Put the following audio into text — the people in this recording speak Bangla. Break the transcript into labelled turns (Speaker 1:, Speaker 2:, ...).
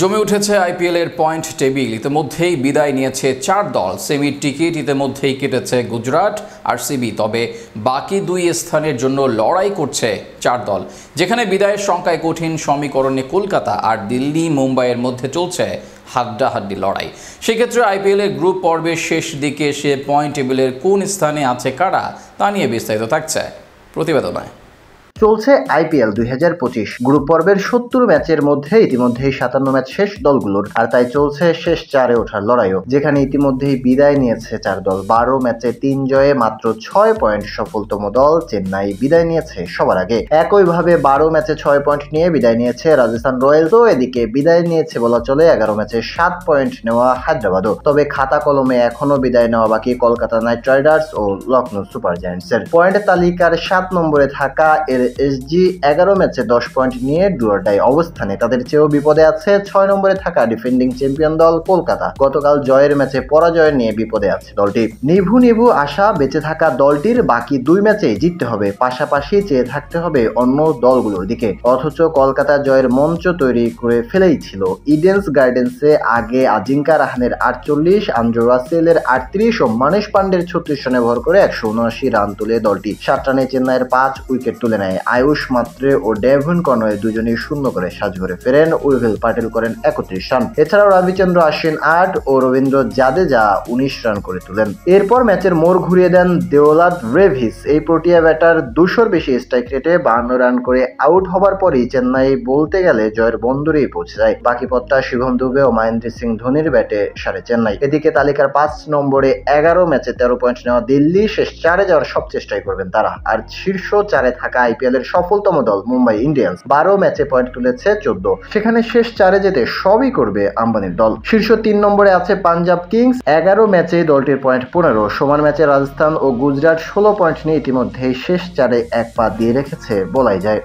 Speaker 1: জমে উঠেছে আইপিএল এর পয়েন্ট টেবিল। ইতিমধ্যেই বিদায় নিয়েছে 4 দল। সেমির টিকিট ইতিমধ্যেই কেটেছে গুজরাট, আরসিবি। তবে বাকি 2 স্থানের জন্য লড়াই করছে 4 দল, যেখানে বিদায়ের সংখ্যায় কঠিন সমীকরণে কলকাতা আর দিল্লি মুম্বাইয়ের মধ্যে চলছে হাড্ডাহাড্ডি লড়াই। সেক্ষেত্রে আইপিএল এর গ্রুপ পর্বের শেষ দিকে এসে পয়েন্ট টেবিলের কোন স্থানে আছে কারা, তা নিয়ে বিস্তারিত থাকছে প্রতিবেদনায়।
Speaker 2: চলছে আইপিএল 2025 গ্রুপ পর্বের 70 ম্যাচের মধ্যে ইতিমধ্যেই 57 ম্যাচ শেষ দলগুলোর, আর তাই চলছে শেষ 4-এ ওঠার লড়াইও, যেখানে ইতিমধ্যেই বিদায় নিয়েছে 4 দল। 12 ম্যাচে 3 জয়ে মাত্র 6 পয়েন্ট সফলতম দল চেন্নাই বিদায় নিয়েছে সবার আগে। একইভাবে 12 ম্যাচে 6 পয়েন্ট নিয়ে বিদায় নিয়েছে রাজস্থান রয়্যালস। এদিকে বিদায় নিয়েছে বলা চলে 11 ম্যাচে 7 পয়েন্ট নেওয়া হায়দ্রাবাদও। তবে খাতা কলমে এখনো বিদায় নেওয়া বাকি কলকাতা নাইট রাইডার্স ও লখনৌ সুপার জায়ান্টসের। পয়েন্ট তালিকার 7 নম্বরে থাকা এসজি 11 ম্যাচে 10 পয়েন্ট নিয়ে ডুয়ারডাই অবস্থানে। তাদের চেয়েও বিপদে আছে 6 নম্বরে থাকা ডিফেন্ডিং চ্যাম্পিয়ন দল কলকাতা। গতকাল জয়ের ম্যাচে পরাজয় নিয়ে বিপদে আছে দলটি। নিভু আশা বেঁচে থাকা দলটির বাকি 2 ম্যাচেই জিততে হবে, পাশাপাশি চেয়ে থাকতে হবে অন্য দলগুলোর দিকে। অথচ কলকাতা জয়ের মঞ্চ তৈরি করে ফেলেই ছিল। ইডেন্স গার্ডেন্সে আগে আজিঙ্কা রাহানের 48, আন্দ্রে রাসেলের 38 ও মানিশ পান্ডের 36 রানে ভর করে 179 রান তুলে দলটি 7 রানে চেন্নাইয়ের 5 উইকেট তুলে নেয়। আয়ুষ মাত্রে ও ডেভিন কনওয়ে দুজনেই শূন্য করে সাজঘরে ফেরেন। উর্ভিল পাটেল করেন 31 রান। এছাড়াও রবিচন্দ্র আশ্বিন 8 ও রবীন্দ্র জাদেজা 19 রান করে তুলেন। এরপর ম্যাচের মোড় ঘুরিয়ে দেন দেওলাদ রেভিস। এই প্রোটিয়া ব্যাটার 200-র বেশি স্ট্রাইক রেটে 52 রান করে আউট হবার পরই চেন্নাই বলতে গেলে জয়ের বন্দরেই পৌঁছে যায়। বাকি পথটা শিবম দুবে ও মহেন্দ্র সিং ধোনির ব্যাটে সারে চেন্নাই। এদিকে তালিকার 5 নম্বরে 11 ম্যাচে 13 পয়েন্ট নেওয়া দিল্লি শেষ 4-এ যাওয়ার সব চেষ্টাই করবেন তারা। আর শীর্ষ 4-এ থাকা আইপিএল এর সফলতম দল মুম্বাই ইন্ডিয়ান্স 12 ম্যাচে পয়েন্ট তুলেছে 14। সেখানে শেষ 4-এ যেতে সবই করবে আম্বানির দল। শীর্ষ 3 নম্বরে আছে পাঞ্জাব কিংস, 11 ম্যাচে দলটির পয়েন্ট 15। সমান ম্যাচে রাজস্থান ও গুজরাট 16 পয়েন্ট নিয়ে ইতিমধ্যেই শেষ 4-এ এক পা দিয়ে রেখেছে বলাই যায়।